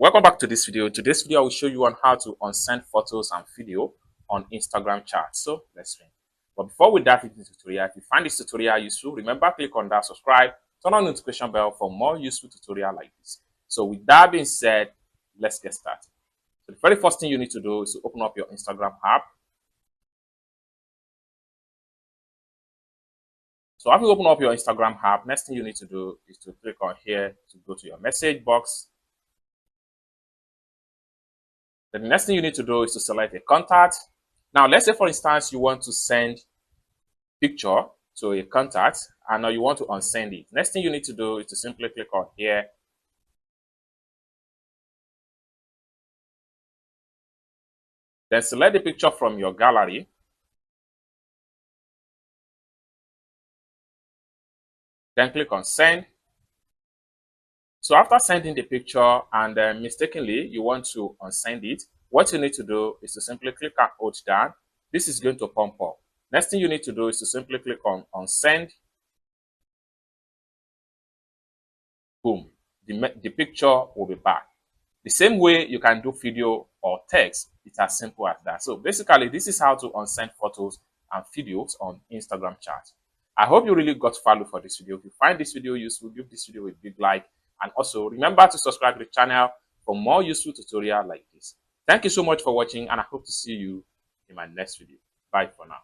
Welcome back to this video. Today's video I will show you on how to unsend photos and video on Instagram chat. So let's begin. But before we dive into the tutorial, if you find this tutorial useful, remember click on that subscribe, turn on the notification bell for more useful tutorial like this. So with that being said, let's get started. So the very first thing you need to do is to open up your Instagram app. So after you open up your Instagram app, next thing you need to do is to click on here to go to your message box. Then the next thing you need to do is to select a contact. Now, let's say, for instance, you want to send picture to a contact and now you want to unsend it. Next thing you need to do is to simply click on here. Then select the picture from your gallery. Then click on send. So after sending the picture and mistakenly you want to unsend it, what you need to do is to simply click and hold down. This is going to pump up. Next thing you need to do is to simply click on unsend. Boom. The picture will be back. The same way you can do video or text, it's as simple as that. So basically, this is how to unsend photos and videos on Instagram chat. I hope you really got value for this video. If you find this video useful, give this video a big like. And also remember to subscribe to the channel for more useful tutorials like this. Thank you so much for watching and I hope to see you in my next video. Bye for now.